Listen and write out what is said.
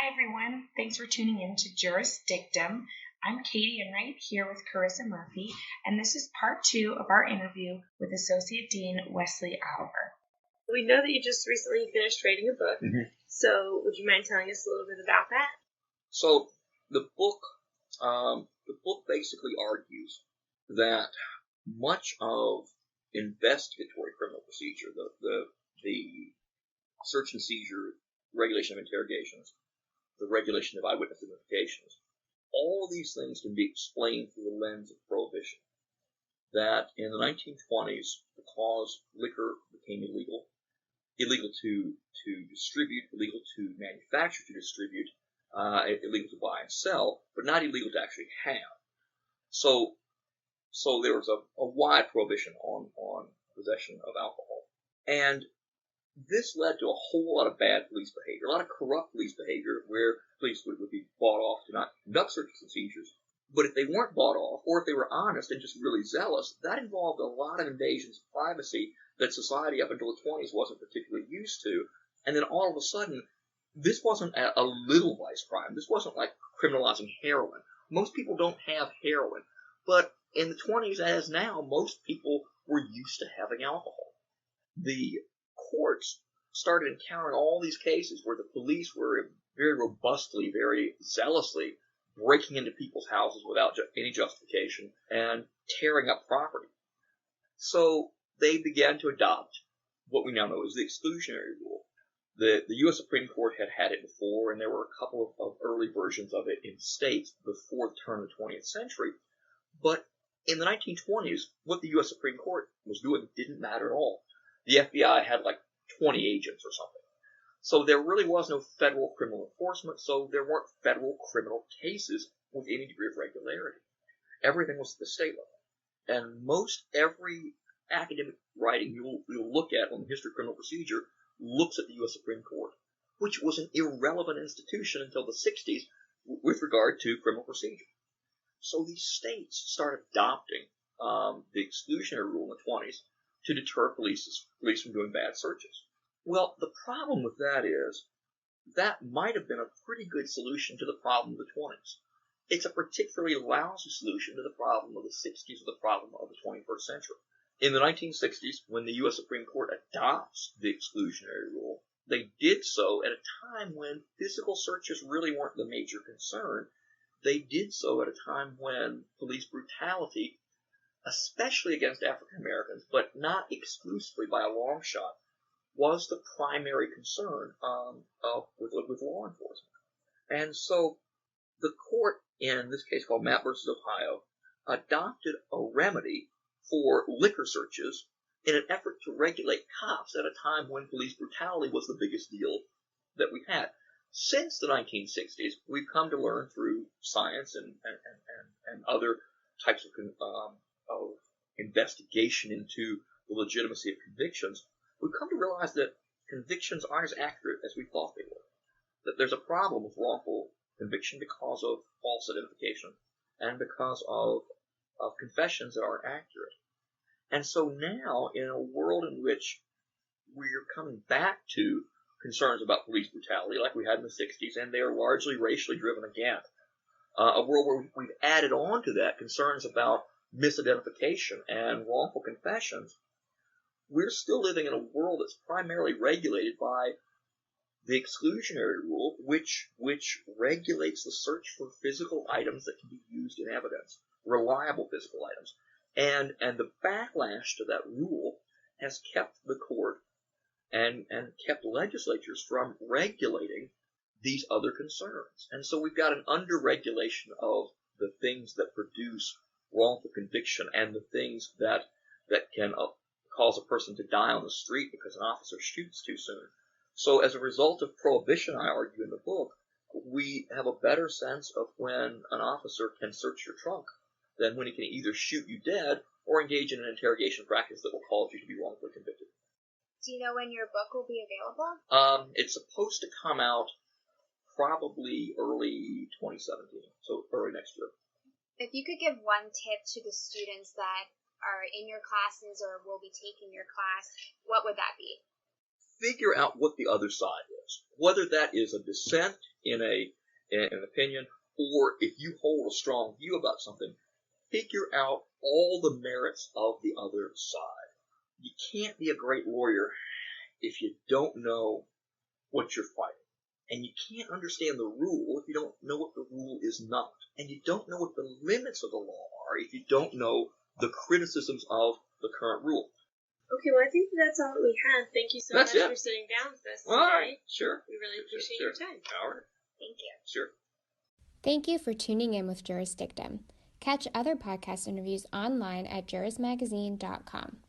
Hi, everyone. Thanks for tuning in to Juris Dictum. I'm Katie Enright here with Carissa Murphy, and this is part 2 of our interview with Associate Dean Wesley Oliver. We know that you just recently finished writing a book, so would you mind telling us a little bit about that? So the book basically argues that much of investigatory criminal procedure, the search and seizure, regulation of interrogations, the regulation of eyewitness identifications, all of these things can be explained through the lens of prohibition. That in the 1920s, because liquor became illegal to distribute, illegal to manufacture, to distribute, illegal to buy and sell, but not illegal to actually have. So there was a wide prohibition on possession of alcohol. And this led to a whole lot of bad police behavior, a lot of corrupt police behavior, where police would be bought off to not conduct searches and seizures. But if they weren't bought off, or if they were honest and just really zealous, that involved a lot of invasions of privacy that society up until the 20s wasn't particularly used to. And then all of a sudden, this wasn't a little vice crime. This wasn't like criminalizing heroin. Most people don't have heroin. But in the 20s, as now, most people were used to having alcohol. The courts started encountering all these cases where the police were very robustly, very zealously breaking into people's houses without any justification and tearing up property. So they began to adopt what we now know as the exclusionary rule. The U.S. Supreme Court had it before, and there were a couple of early versions of it in states before the turn of the 20th century. But in the 1920s, what the U.S. Supreme Court was doing didn't matter at all. The FBI had like 20 agents or something. So there really was no federal criminal enforcement, so there weren't federal criminal cases with any degree of regularity. Everything was at the state level. And most every academic writing you'll look at on the history of criminal procedure looks at the U.S. Supreme Court, which was an irrelevant institution until the 60s with regard to criminal procedure. So these states started adopting the exclusionary rule in the 20s to deter police from doing bad searches. Well, the problem with that is that might have been a pretty good solution to the problem of the 20s. It's a particularly lousy solution to the problem of the 60s or the problem of the 21st century. In the 1960s, when the U.S. Supreme Court adopts the exclusionary rule, they did so at a time when physical searches really weren't the major concern. They did so at a time when police brutality, especially against African Americans, but not exclusively by a long shot, was the primary concern with law enforcement. And so the court, in this case called Mapp versus Ohio, adopted a remedy for liquor searches in an effort to regulate cops at a time when police brutality was the biggest deal that we had. Since the 1960s, we've come to learn through science and other types of investigation into the legitimacy of convictions, we've come to realize that convictions aren't as accurate as we thought they were. That there's a problem with wrongful conviction because of false identification and because of confessions that aren't accurate. And so now, in a world in which we're coming back to concerns about police brutality like we had in the 60s, and they are largely racially driven again, a world where we've added on to that concerns about misidentification and wrongful confessions, we're still living in a world that's primarily regulated by the exclusionary rule, which regulates the search for physical items that can be used in evidence, reliable physical items. And the backlash to that rule has kept the court and kept legislatures from regulating these other concerns. And so we've got an under-regulation of the things that produce wrongful conviction and the things that can cause a person to die on the street because an officer shoots too soon. So as a result of prohibition, I argue in the book, we have a better sense of when an officer can search your trunk than when he can either shoot you dead or engage in an interrogation practice that will cause you to be wrongfully convicted. Do you know when your book will be available? It's supposed to come out probably early 2017, so early next year. If you could give one tip to the students that are in your classes or will be taking your class, what would that be? Figure out what the other side is. Whether that is a dissent in an opinion, or if you hold a strong view about something, figure out all the merits of the other side. You can't be a great lawyer if you don't know what you're fighting. And you can't understand the rule if you don't know what the rule is not. And you don't know what the limits of the law are if you don't know the criticisms of the current rule. Okay, well, I think that's all that we had. Thank you so much for sitting down with us today. All right, sure. We really appreciate your time. All right. Thank you. Sure. Thank you for tuning in with Juris Dictum. Catch other podcast interviews online at jurismagazine.com.